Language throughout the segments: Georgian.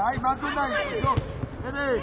Ai, Madonna, no, vedi?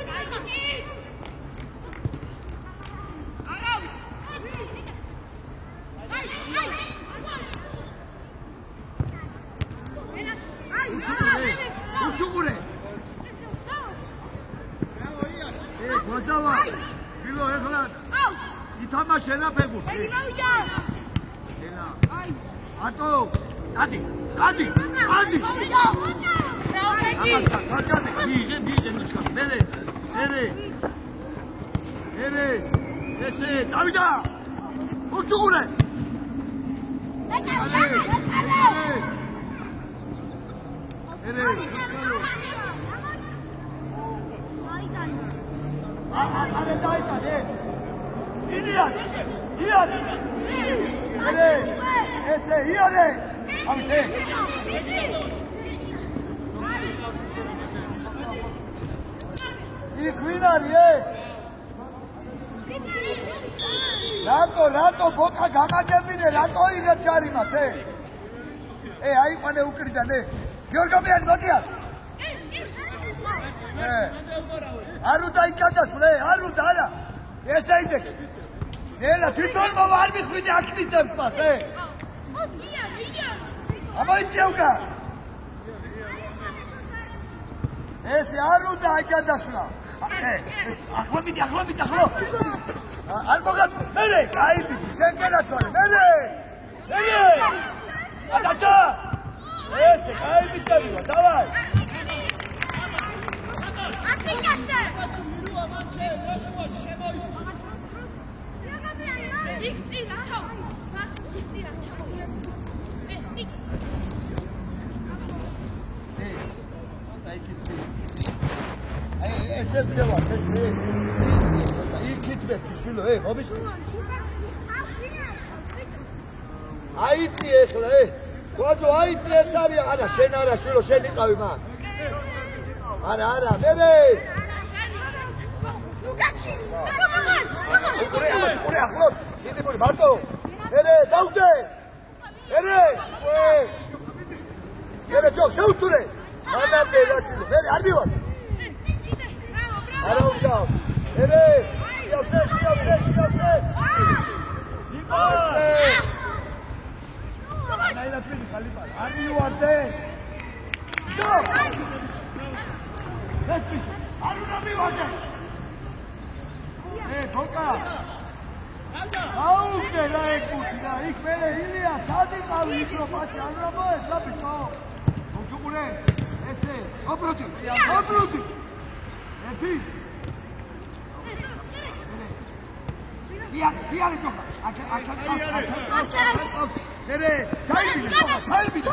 Rato boca gamagabine, rato იღებ ჯარიმას, აიყვანე უკრიდან, გიორგომიანი მოდია. არ უნდა იკადასვლე, არ უნდა არა. ესე იდე. ნელა თვითონ მოვა არ მიხვიდე აქნისებს მას, ამოიწია უკა. ესე არ უნდა იკადასვლა. ახლობიდი. არ მოგად, მერე, კაი ბიჭი, შენ გენაცვალე, მერე! ატაცა! ესე, კაი ბიჭები ვარ, დავაი! აფიკაცე! ესე ვიდება, ესე. შილო, მობის. აიცი ეხლა, გვაზო აიცი ეს არის, არა, შენ არა, შილო, შენ იყავი მან. არა, მერე. ლუკაჩი. უყურე ახლოს, მიდი მოდი, მარტო. მერე, დაუგდე. მერე, ჯო, შეუწურე. მანამდე და შილო, მერე, არ მივარ. არა უშავს. მერე. Şiyapse. Nipase. Naila trini kalipar. Abi you are there. Stop. Let's be. Aruna bhi wase. Thoka. How ke rahe kuchna. Ik mere Ilya shadi kavi ikro pache Aruna boy sabi to. Chukure. Ese. Oproti. Eti. Diğer çok. Nereye? Çay bir.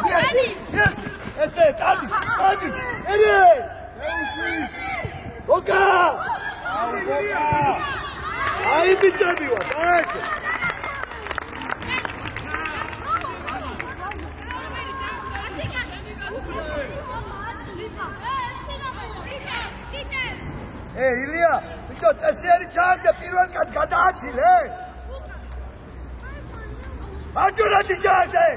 Yes. Ese, hadi. Nereye? Oka. Ay bir tabi var. Neyse. Ilya. წესიერი ჩააგდე პირველ კაცს გადააცილე. მაჯურადი ჩააგდე.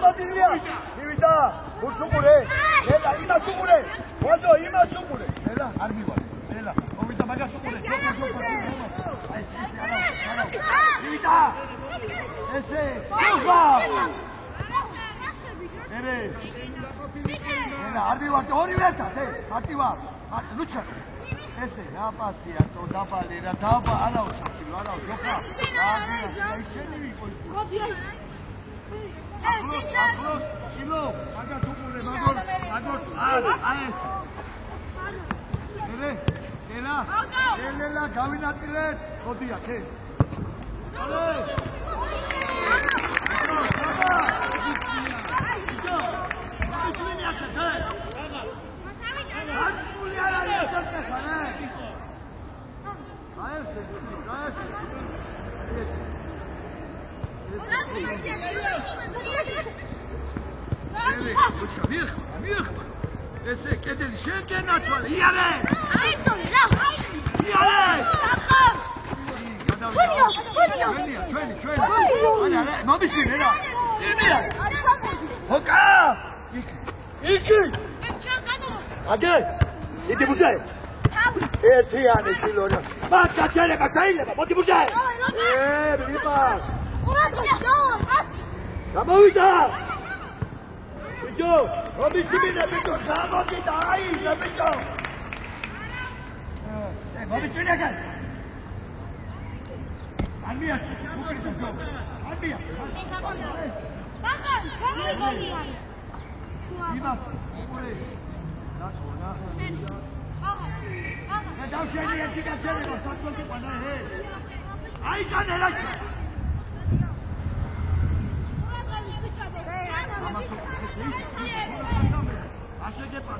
მოდი ილია. მივიდა. უცუყურე. ნელა იმას უყურე. ვაზო იმას უყურე. ნელა არ მივარ. ნელა მოვიდა მაგას უყურე. მივიდა. Ese, Tufa! Nere? Nera, arbi var, ori verta, ati var. Lucha. Ese, ya pasia, to dabale, daba, ara ushakilo, ara ushaka. Shilo, aga tukure, magor, aes. Nere, nela, gavinatsilet, godia, ke. Ale! ესე კედელი შეგენა თვალე იარე აიწოლე რა იარე ჩვენი არა მომისმინე რა იმია ჰოკა იქი აგე იდი ბუზე ერთიანი შილონა მაგ გაჩერება შეიძლება მოდი ბუზე მიპას გამოვიდა ბიჭო მომისმინე ბიჭო გამოვიდა აი ბიჭო მომისმინე გა Andia, Andia. Bakan, çabuk oluyor. Şu an. İbas, buraya. Nasıl ona? Ya daha şeyini yetişen şeyini var. Saklı ki bana he. Ay sen ne lan? Aşağı gel bak.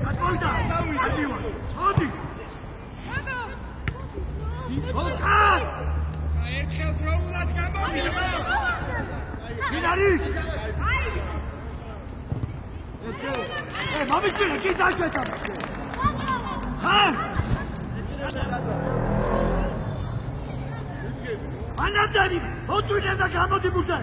Katolda, hadi var. Hadi. Volka! Erkek yollar gelmez. Minari. Mamişler, git aşağı tam. Ha? Anlatayım. O dünyada kalmadı burada.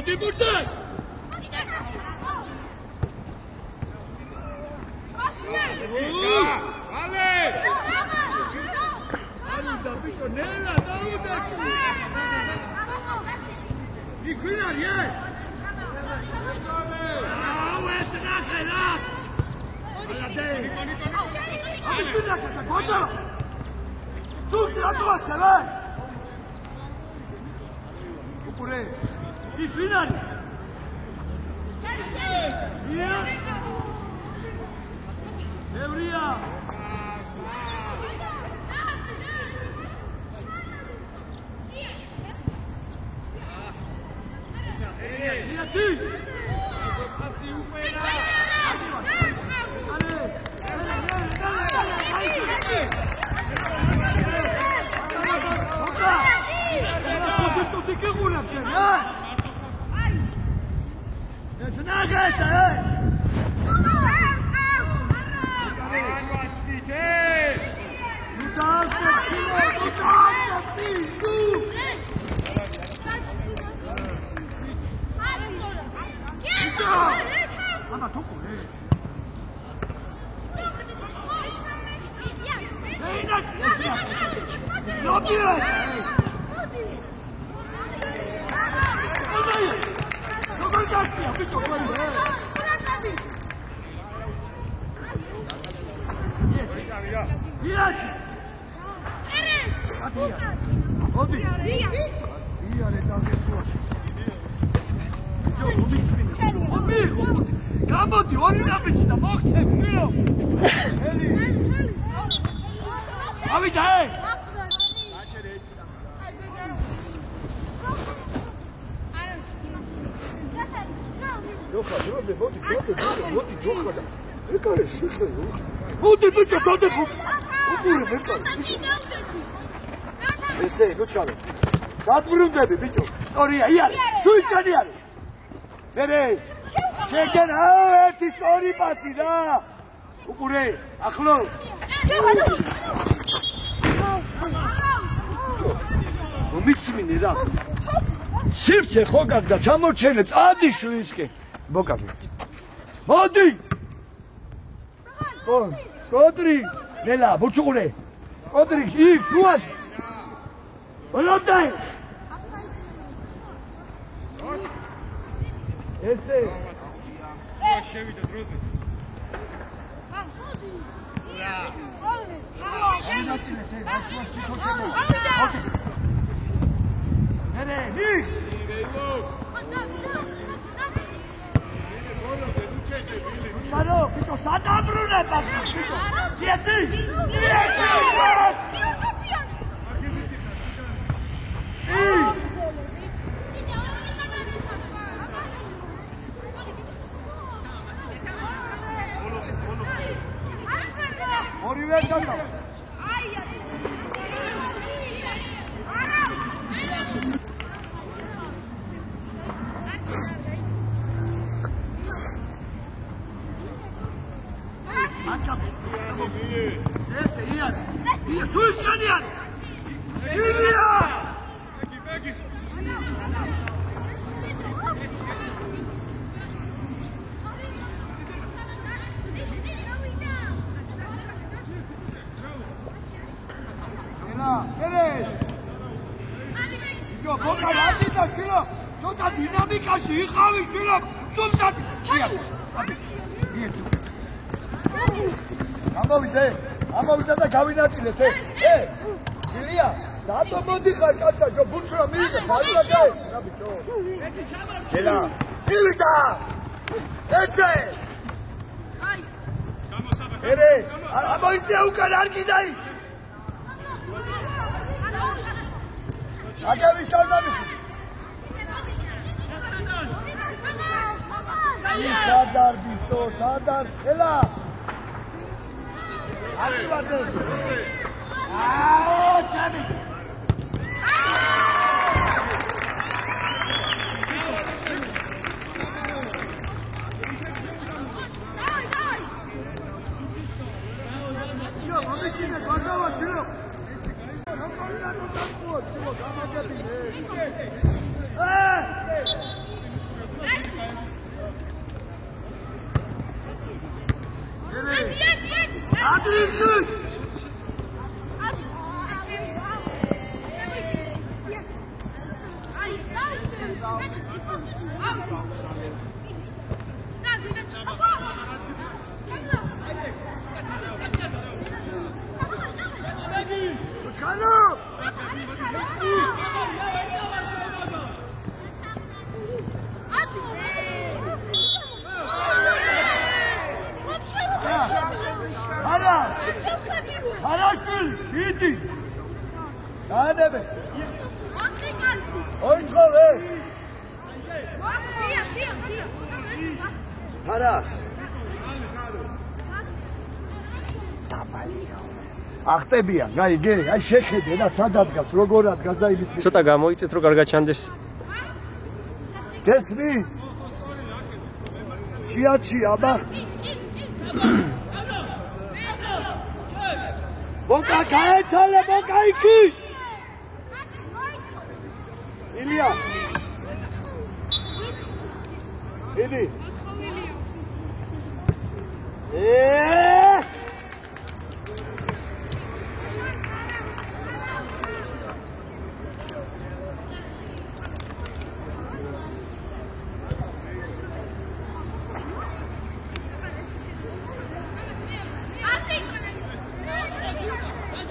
Hadi buradan. Yıkıyorlar ya. Aa, esse na cara. Olha daí. Abi şu dakika, koca. Sus ya tu sever. Bu buraya. Bir final. Ya. Devriya. Assim! Assim, o Ese, nu çıkalım. Saat burundayım biço. Oraya yer. Şu iskani yer. Nereye? Şeker ha, erti story pasi da. Buraya, aklo. Momisimin ra. Sırf se xogagda çamorçene, adi şu iske. Bokazi. Hadi. Kodri. Nela, buçukure. Kodri, iyi, şu aç. Volonté. Esse. შევიდა დროზე. Mano, pito sada brune papa. Dieci. Oriversata. Esse Ian. Ian, Susan Ian. Ilia. Jo, boca rápida, Silo. Sota dinamika შეხავი, Silo. სულსაც ჩია. ამოვიდა და გავინაწილეთ, ილია, რატო მოდიხარ კაცო, შო ბუცრა მივიდა, საერთოდ ეს, რა ბიჭო. ელა, მივიდა. ესე. აი. ერე, ამოიწია უკან არ კიდაი. აგევის თავდამი. სადარ ბისტო, სადარ, ელა. Aquí va todo. ¡Ah, Chami! Yo, vamos a ir a casa, tío. No corran no tanto, tío, vamos a Adilsin! Arasın, iti. Hadi be. Oyun kal, Aras. Axtebia, გაიგე, აი შეხედე და სადაც გას, როგორ ადგას და იმის. ცოტა გამოიწეთ რომ კარგად ჩანდეს. გესმის? ჩიაჩი აბა. Boca caețale, boca iki. Ilia. Ili.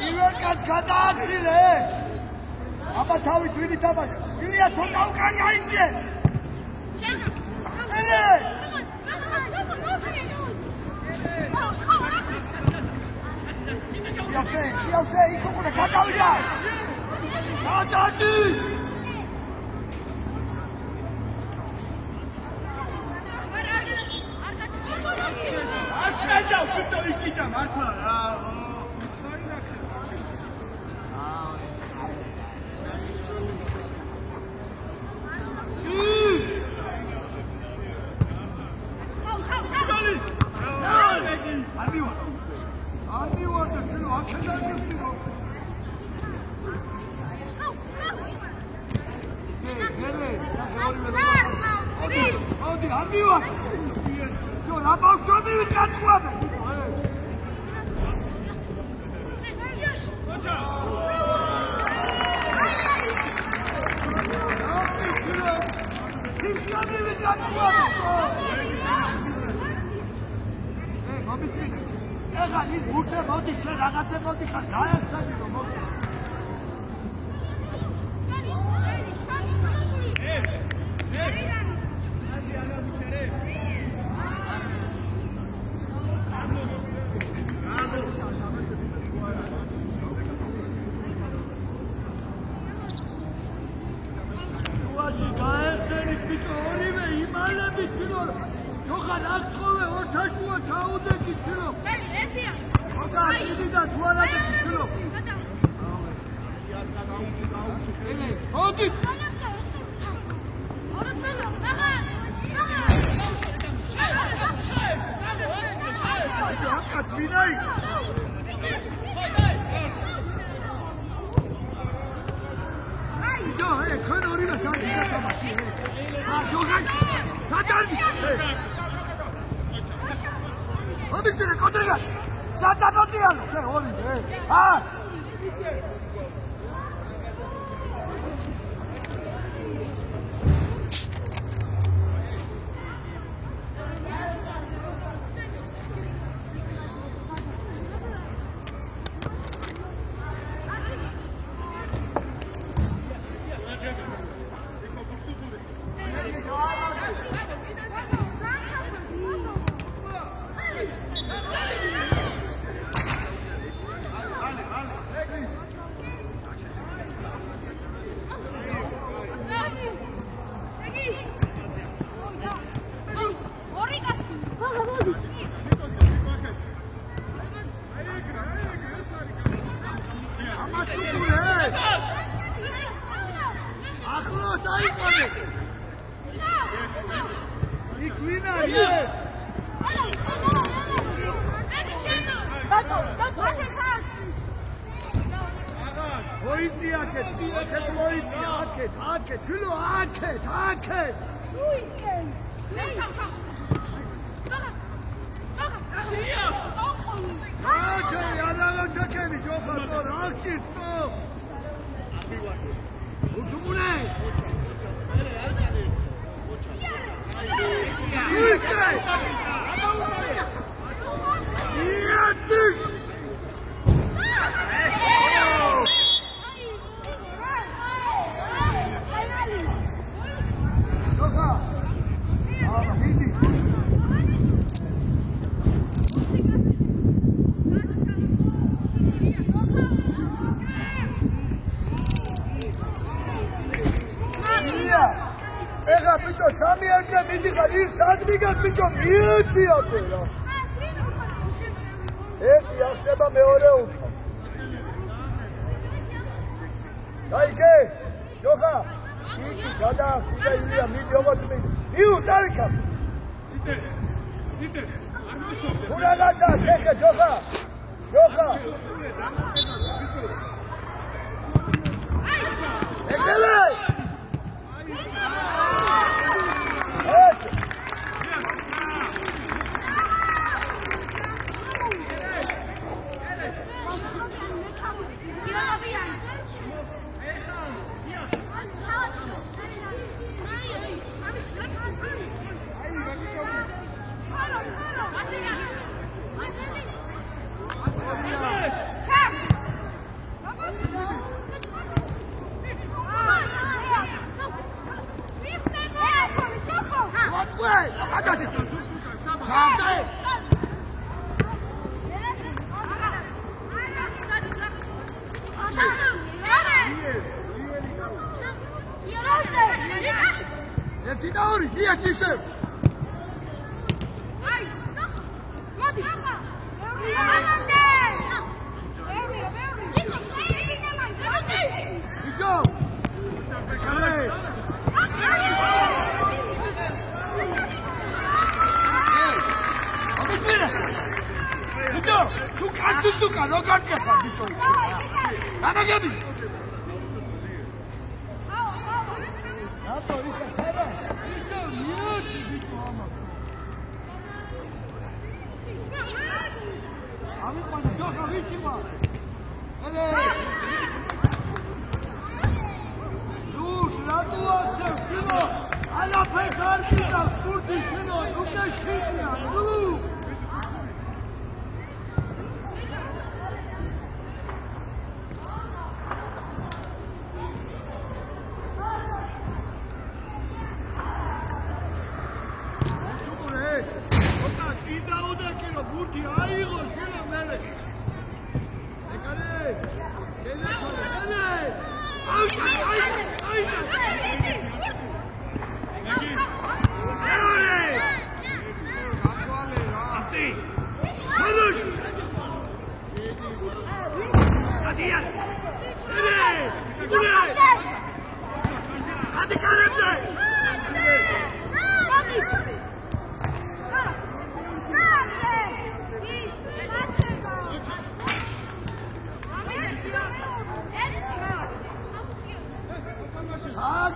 Iverkas გადააცილე. აბა თავი თვინი თამაში. ილია ცოტა უკან გაიწე. ელე. შეავსე, იქ უკვე გადავიდა. გადადი. ასკადა უკვე იქიდა მართლა რა. ის ბურთე მოდი შენ რაღაცე მოდი ხარ გაესწრები რომ მოდი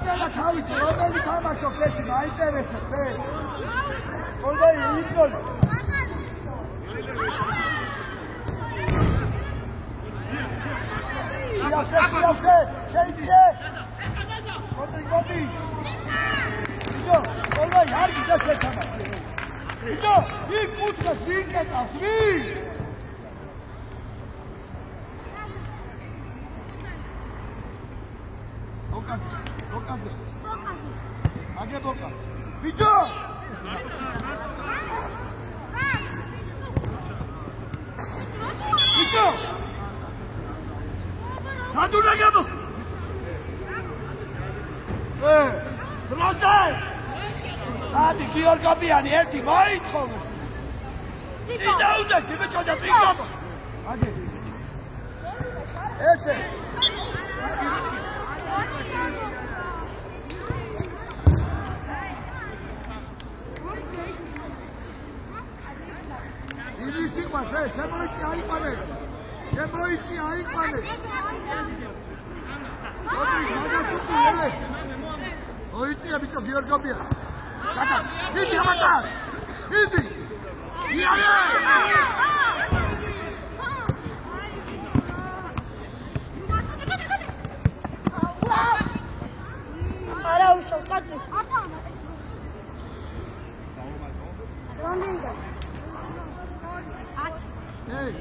და თავით რომელი თამაშობს ერთი მაინტერესებს ხოლმე იწოლე Siapse, şeydiye. Kopi. Gidiyor, olma yar güzel şey tamam. Gidiyor, ilk kutka swing et, swing. Bokazı. Age boka. Gidiyor. Gidiyor. Sadur'a geldim. Rozay. Hadi gidiyor kapıyani erti vay konu. İdauda gibi çocuk çıkma. Hadi. Ese. İlisi masa, şemoyçi ayıkmadı. Şemoyçi ayıkmadı. Oitia bicho Georgopia. Kata, niti amata. Niti. Iare. Ara uşak hadi. Hey.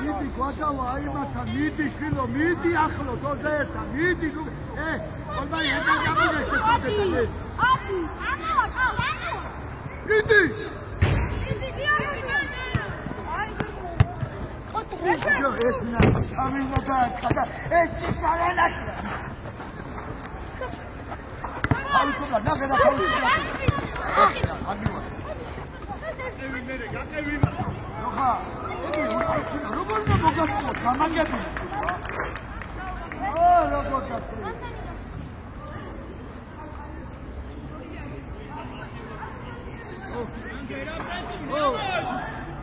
Niti quatala aimata, niti kilo, niti akhlo, dozeta, niti. Olma yeda gamine şestatete. Ati. Niti. Yo esna, kamino da kada. Eçi sarana. Kavusula, ne kadar kavusula. Hadi var. Evinlere, evine. Yoha. Robot mu bokasın? Tamam yapın. Robot kasın.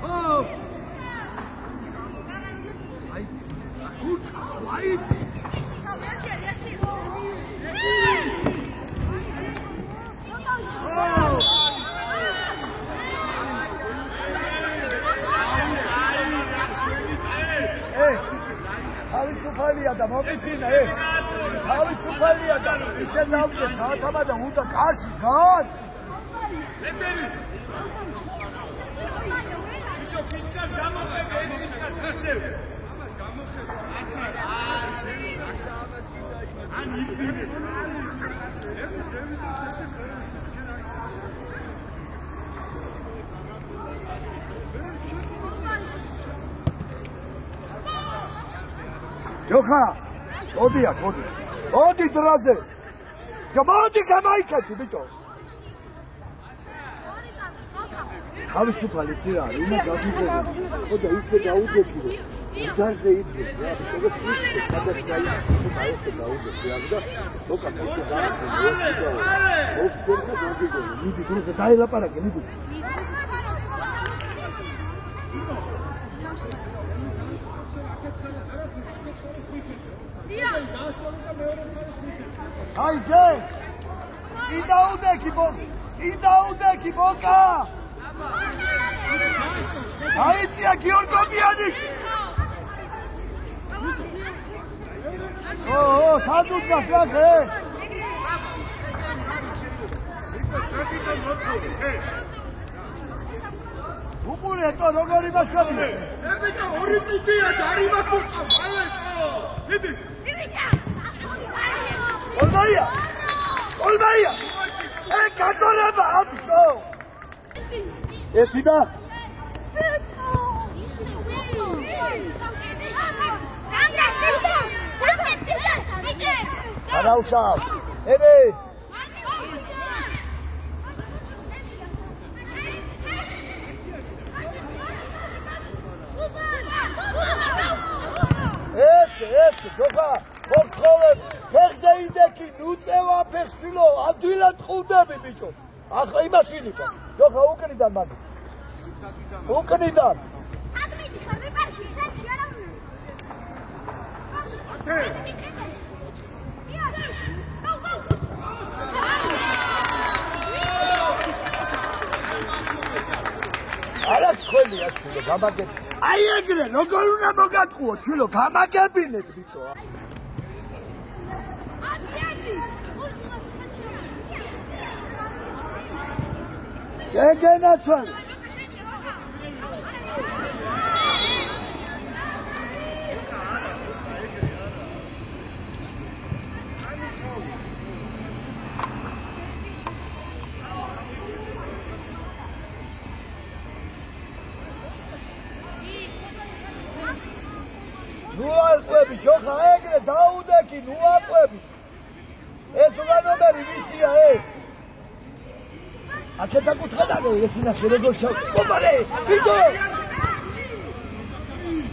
Oh. Wait. Havisufalia da mopisina Havisufalia da ise navde katama da uda karşı kat. Joha, odi draze. Gamodi kamaikachi bicho. Havisufalia sira, ina gafiko. Oda ise gaudeki. Darse iddi. Ya, oda switch sadaskai. Oda ise gaudeki. Ya, oda ise gaudeki. Oda gaudeki. Nidi kurse daila para ke nidi. Haydi. Idaude ki boka. Haydi ya Georgopiyani. Oh, sadut kasla. Upure to rogori mashabi. Ebita ori tutiya jari masuka bale. Nidi. Olmaya. Katoreba abito. Etida. Arauşa. Evet. Esse, Joha. Kontrole. Perzeideki nutseva persilo. Adülat xudebi bicho. Akha imas finipa. Joha uknidan man. Uknidan. გამაგებინეთ. აი ეგრე როგორ უნდა მოგატყუო, ჩვილო, გამაგებინეთ ბიჭო. შეგენაცვალე. ნუ აყვები ჯოხა ეგრე დაუდექი ნუ აყვები ეს უგანომერი ვისია აქეთა კუთხედანო ეს ინახე როგორ ჩავ ოპარე ბიჭო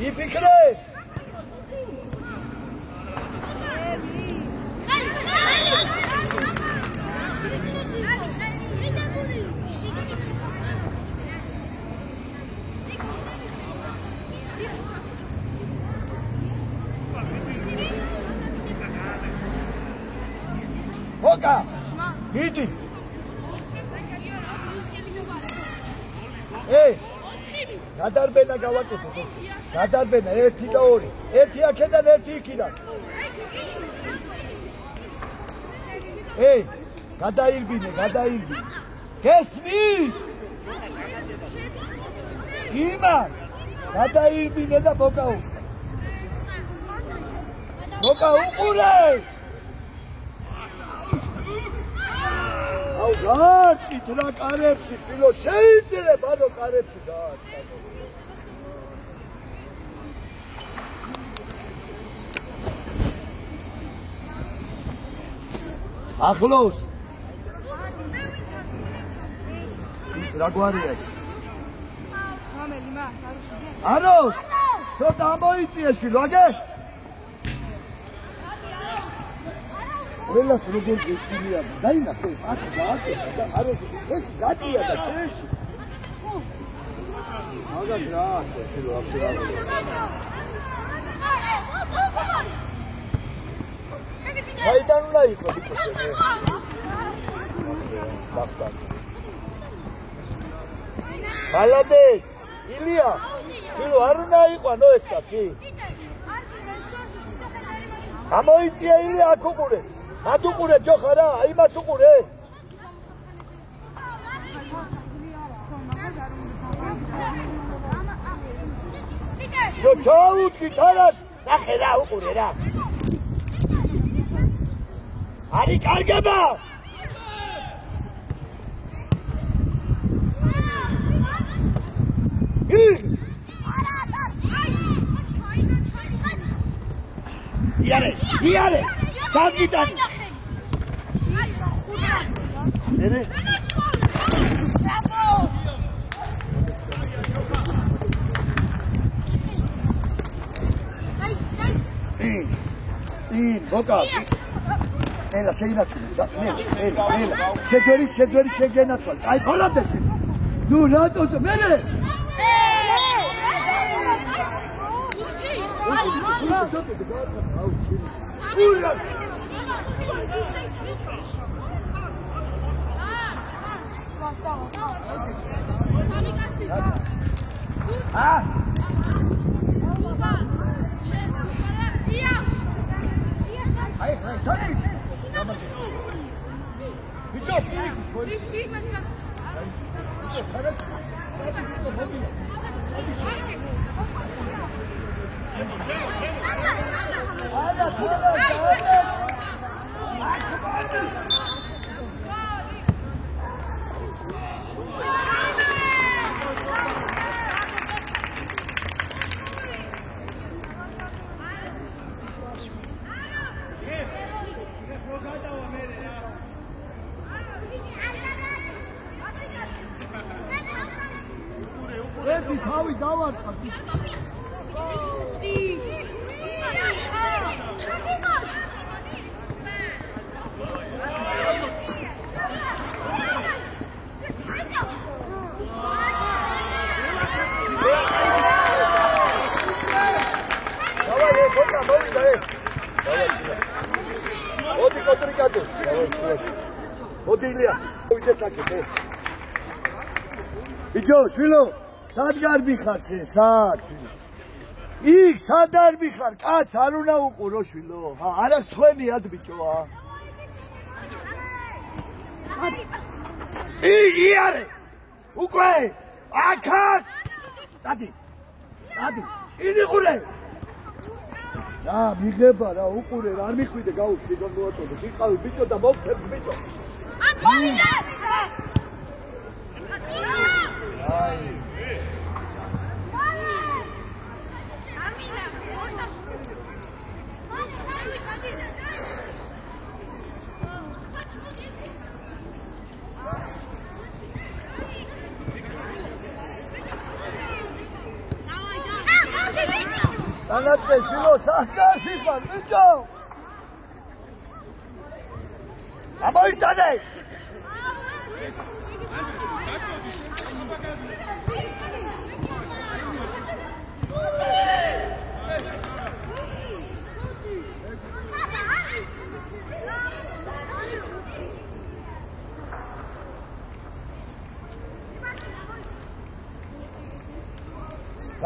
იფიქრე Oka! Gidi! Hey! გადარბენა გავაკეთოთ ეს. გადარბენა 1 და 2. 1 აქედან 1 იქიდან. Hey! გადაირბინე, გადაირბინე. გესმი? იმა! გადაირბინე და მოკაუ. მოკაუ უყურე! აუ გააკით რა კარებში შილო შეიძლება ანუ კარებში გააკით ახლოს ის რა გვარია გამელი მას არო ცოტა მოიწია შილო აგე ყველას როგორ გეშინია დაინახე ასე გააკეთა და არაში ეს გადია და შეში მაგას რა ასე შილო ასე რა საიდან უნდა იყო ბიჭო შენ ბახტან მალადეც ილია შილო არ უნდა იყვანო ეს კაცი ამოიწია ილია აქ უყურე Adu uqure ჯოხარა, იმას უყურე. რო ჩაუდგი თარას, ნახე რა უყურე რა. არი კარგება. იარე. Sadgitan. Nere? Bravo. Sin, boca. Ela შეინაცვლა და ნელა. შეგვერი შეგენაცვალე. აი ხოლმე. ნუ რატო მერე? ერთი თავი დავარყა. დავაი ხოთა მოვიდა დავაი მოდი კოტრიკაძე დავაი შუაში მოდი ილია მოვიდეს აქეთ ბიჭო შვილო სად გარბიხარ შენ, სად? იქ სად არბიხარ, კაც არ უნდა უყურო შვილო. არა ხვენიად ბიჭოა. იარე. უკვე აქა. დადი. ინიყურე. და მიღება რა უყურე რა არ მიხვიდე გაუშვი და მოაწოდე. იყავი ბიჭო და მოვხებ ბიჭო. Anlatsın şunu sahter FIFA bicho. Ama itane.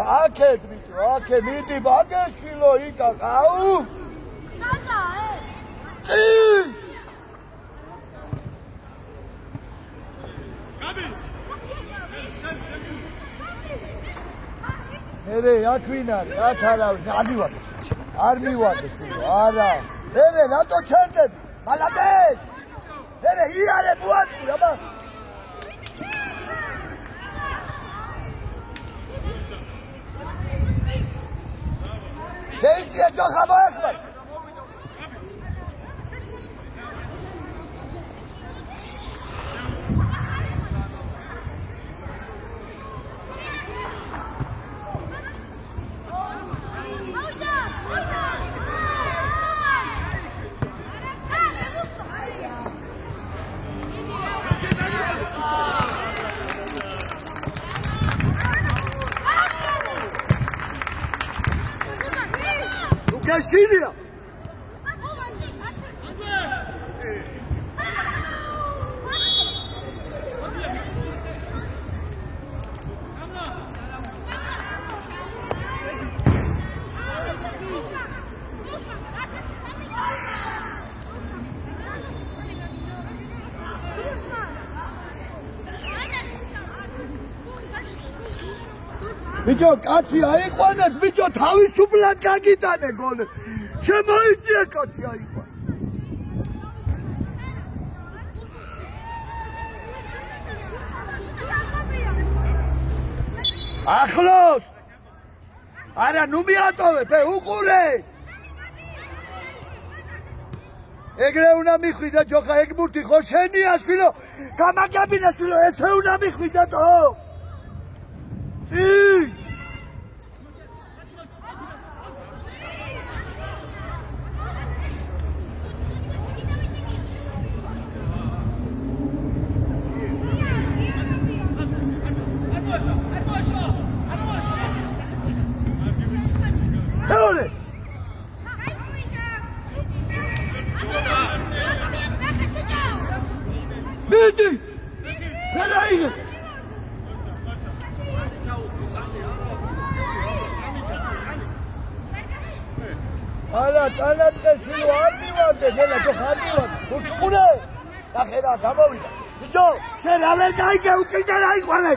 Aked bicho, aked midi bagge shilo ika au. Sada Ti. Gabi. Mere yakvinar, athara adivat. Armivat shilo, ara. Mere rato cherteb. Malades. Mere iare buatu, aba. შეიძლება ჯოხა მოეხმარ. Gasilha! Bicho, კაცი აიყვანეთ, bicho, თავისუფლად გაგიტანე გოლი. შემოიწია კაცი აიყვანე. ახლოს. არა, ნუ მიატოვებ, უყურე. ეგრე უნდა მიხვიდა ჯოხა, ეგ მურთი ხო შენია შვილო. გამაგებინა შვილო, ესე უნდა მიხვიდა თო. Ti! Olha! Bitte! Peraí! Ala წესილო არ მივარდე, გელა თუ ხარ მივარდე. უწყურე. და ხედა გამოვიდა. ბიჭო, შენ რა ვერ გაიგე უკიდე რა იყვანე.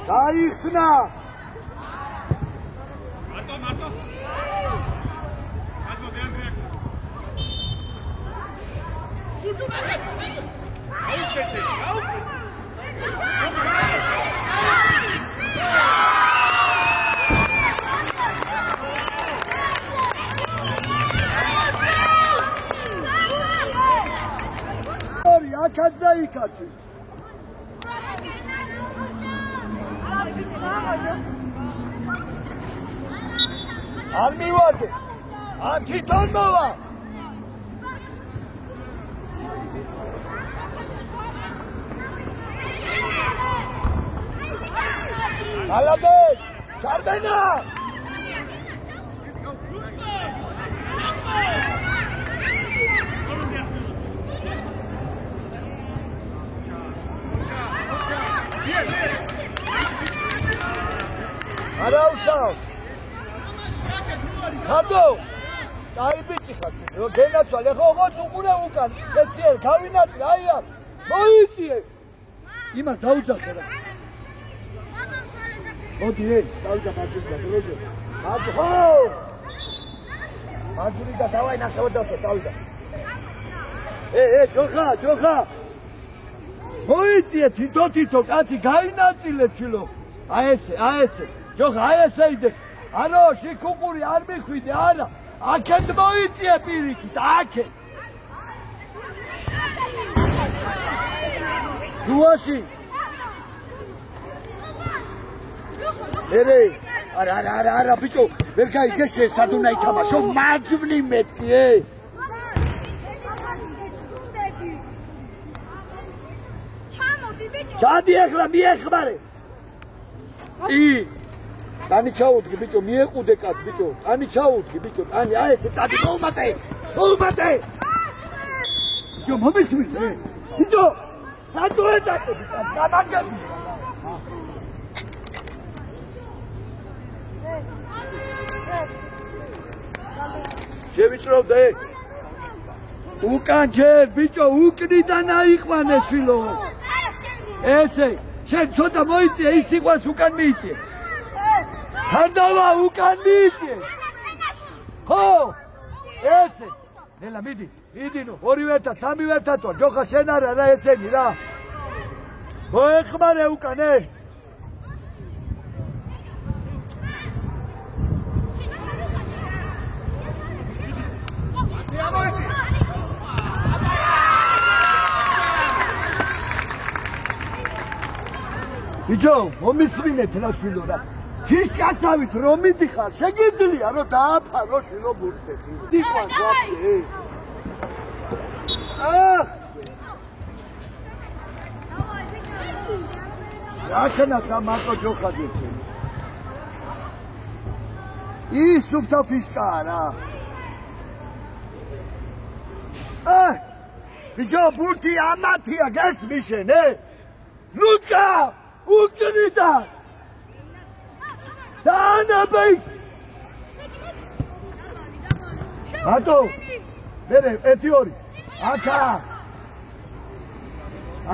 გაიხსნა. მარტო. აქაც და იქაც. არ მივარდე. თვითონ მოვა. ალადე ჩარდენა არა უშავს ხანდო აი ბიჭი ხარ რომ გენაცვალ ეხლა ოღონდ უყურე უკან ესიერ გავინაცვლე აი აქ მოიწიე იმას დაუძახე რა მოდი დავიდა მაჯურია როჯე აჰო მაჯურია დავაი ნახევარდასო დავიდა ჯოხა მოიწიე თითო კაცი გაინაწილე ჩილო აი ესე ჯოხა აი ესე იდე ანუ შიქუპური არ მიხვიდე არა აქეთ მოიწიე პირიქით აქეთ ჯუაში ერე არა ბიჭო ვერ გაიგე სად უნდა ითამაშო მაჯვნი მეთქი ჩადი ახლა მიეხმარე ტანი ჩაუდგი ბიჭო მიეყუდე კაც ბიჭო ტანი ჩაუდგი ბიჭო ტანი აი ესე წადი მოუმატე ბიჭო მომისმინე ბიჭო რატო ეტაკე გადაგები შევიწროვდე უკან ჯერ ბიჭო უკნიდან აიყვანე შვილო ესე შენ ცოტა მოიწიე ის სიყვარს უკან მიიწიე ხანდავა უკან მიიწიე ხო ესე ნელა მიდი იდინო ორივე ერთად სამივე ერთად ჯოხა შენ არა ესენი რა მოეხმარე უკანე ბიჭო მომისმინეთ რა შვილო რა ფიშკასავით რომ მიდიხარ შეგიძლია რომ დააფარო შვილო ბურთები დიყვან ვაფშე რაშენა სამაკო ჯოხადი ის სუფთა ფიშკაა რა ბიჭო ბურთი ამათია გესმის შენ ლუკა უკნიდა დანაბეი ატო მერე 1-2 აკა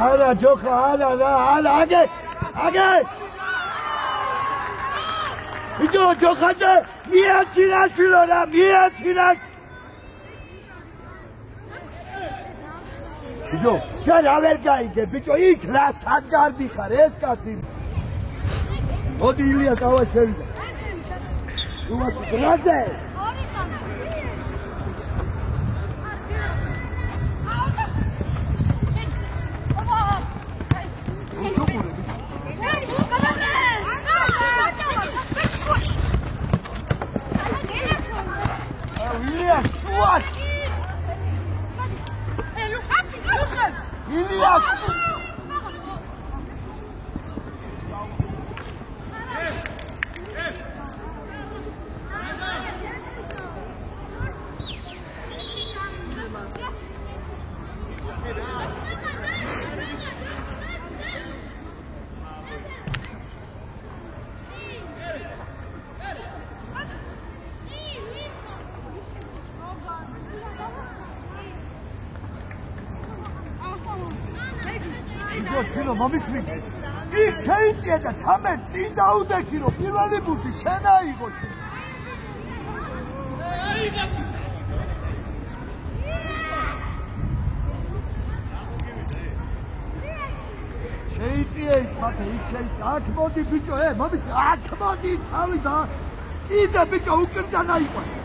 არა ჯოხა არა აგე ბიჭო ჯოხაძე მიაჩინა შვილო რა მიაჩინა ბიჭო შენ აღარ გაიგე ბიჭო იქ რა სადგარდი ხარ ეს კაცი მოდი ილია გავა შევიდა შუაში დრაზე ილია შუაში ილიას შვილო მომისმინე იქ შეიწიე და 13 წინ დაუდექი რომ პირველი ბურთი შენ აიღო შეიწიე იქ მათე იქ შეიწიე აქ მოდი ბიჭო მომისმინე აქ მოდი თავი და იდა ბიჭო უკნიდან აიყვანე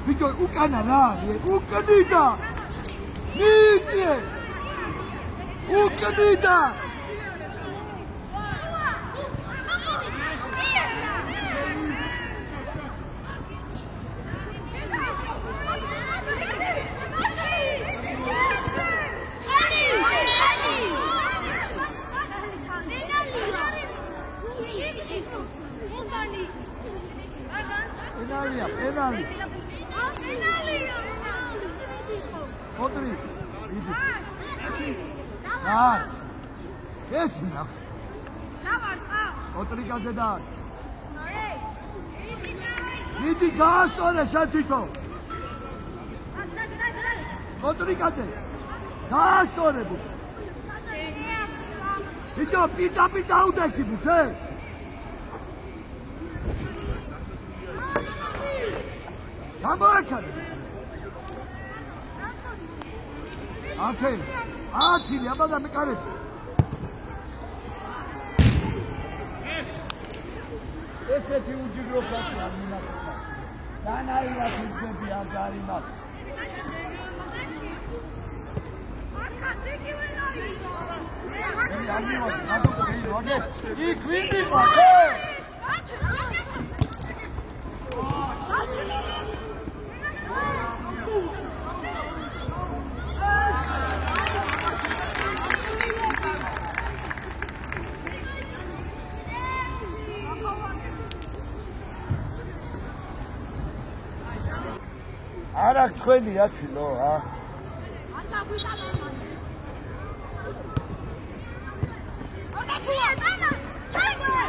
ბიჭო უკანა რა უკნიდა მიიწიე უკნიდა პენალია, პენალი. Modri. Ah. Yes, na. Modri kaze da. Niti gas ore shatito. Modri kaze. Gas ore bu. Ito pita udeki bu, he? Გამოაჩადე. აკე. აცილი აბა და მეკარებში. ესეთი უჯიგრო ფასი არ მინახება. დანაირად იძები არ გარიმად. იქ ვინდი ვარ? არა თქვენია ჩილო ა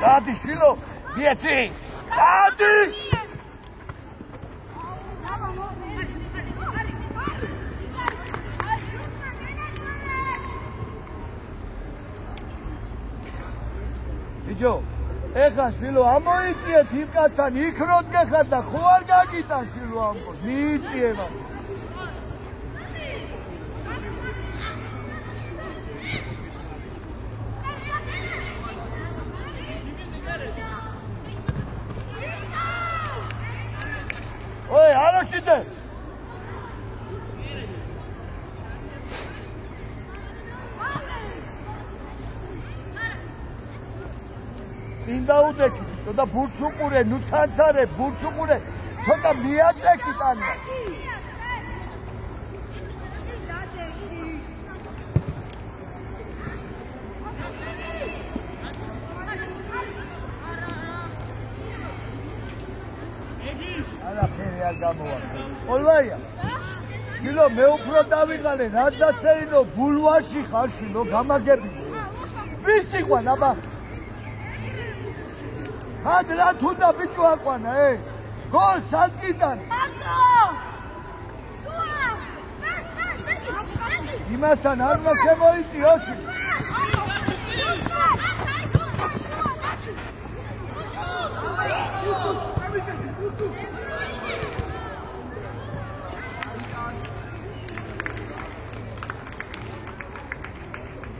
დადი შილო მიეცი დადი ბიჭო ეხა შილო ამოიწიეთ იმ კაცთან იქ რომ გეხარ და ხო არ გაგიტან შილო ამბოს მიიწიება ой არაშიდე წინ დაუდექი ბიჭო და ბურთს უყურე ნუ ცანცარე ბურთს უყურე ცოტა მიაწექი ტანია არაფერი არ გამოვარდა ყველაია შილო მე უფრო დავიღალე რაც დასერინო ბულვაში ხარ შილო გამაგები ვის იყვან აბა Adra თუნდა ბიჭო აყვანა ე გოლს ადგიდან იმასთან არ უნდა შემოიწიოს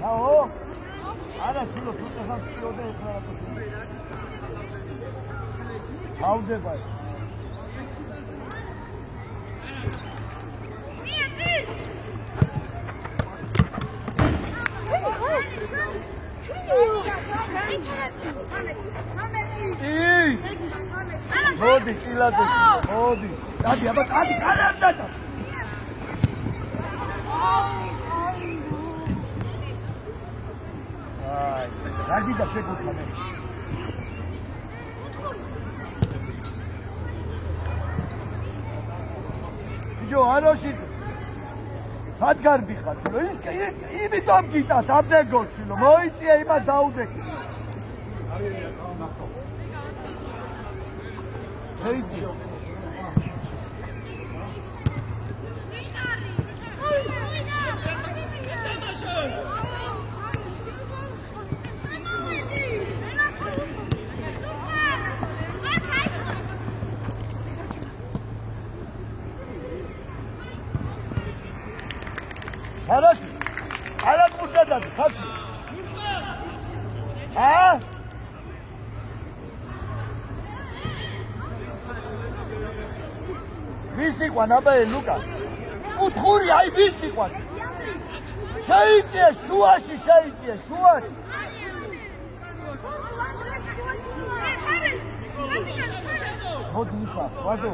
აო არა შულო თუ ხარ შულო ეხლა რა თქმა ავდება მოდი წილადე მოდი დადი აბა დადი კარაჭაჭა აი დადი და შეგუთხანე Jo, Aroshi, sadgar bixat, ის იმიტომ გიტას აბდეგოში, მოიწია იმას დაუდექი. შეიძლება. Хорошо. Ala burada da kaçın. Ha? Visi quan aba Luca. Utkhuri ai visi quan. Shaiție, șuași, shaiție, șuași. Hodisa, vado.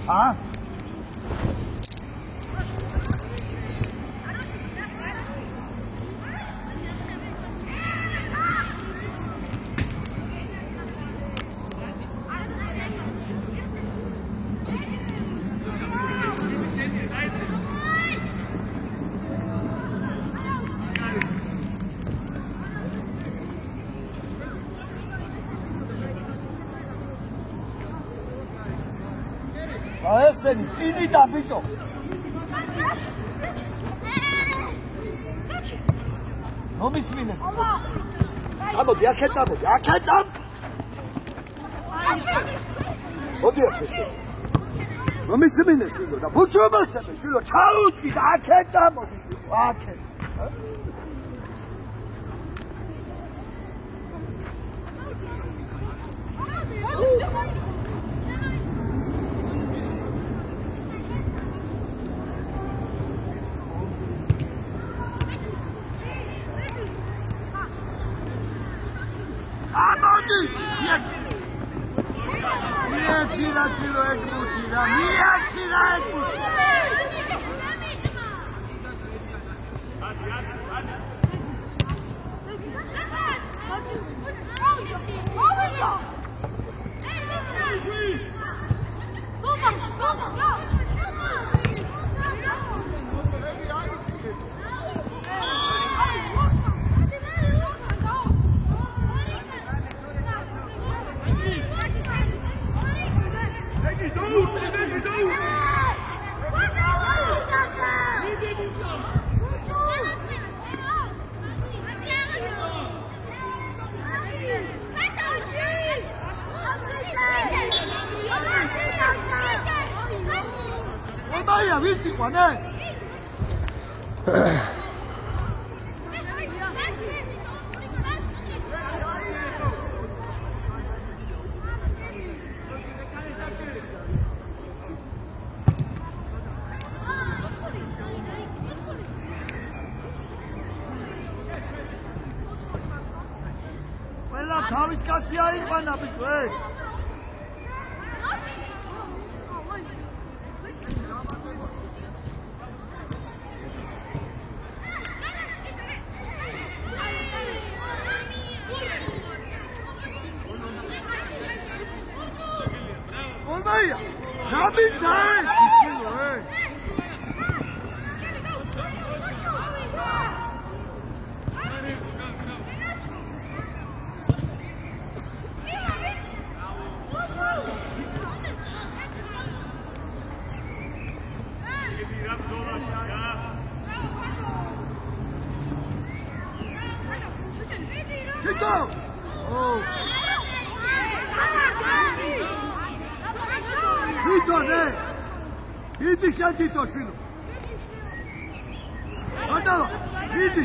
아? 아엑센이 찐이다 비죠. 너무 있으면 한번 약했어 한번 약했어. 어디야 최초. 너무 있으면 실로 나 못 들어봤어 실로 차우기 약했어 한번 약했. 얼마야 위식관은 ყველა თავის კაცი არ იყვანა ბიჭო 얼마야 남인 다 됐다! Vito, ne! Idi senti to šinu! Adala! Idi!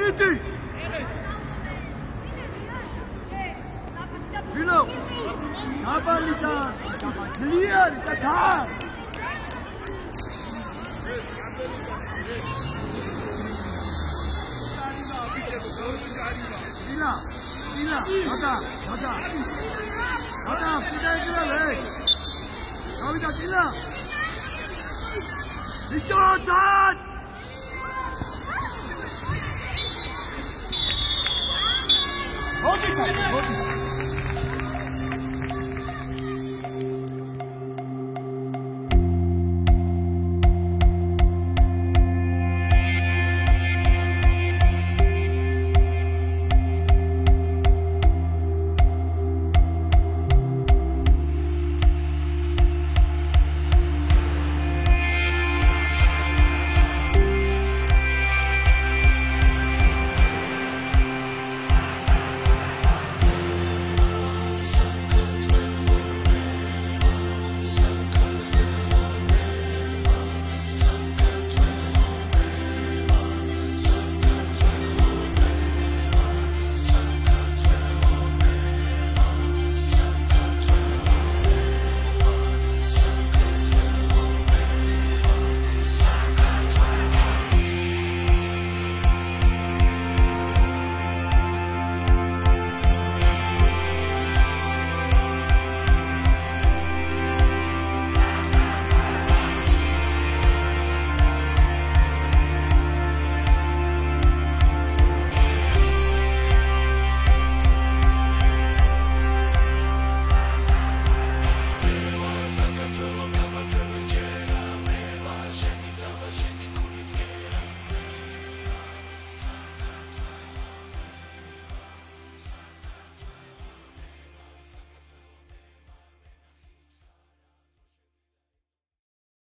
Idi! Šino! Nabali da! Lijeri da da! Sila! Sila! Hada! Hada! Hada! Sila! Davida Sila! Victor! Hold it!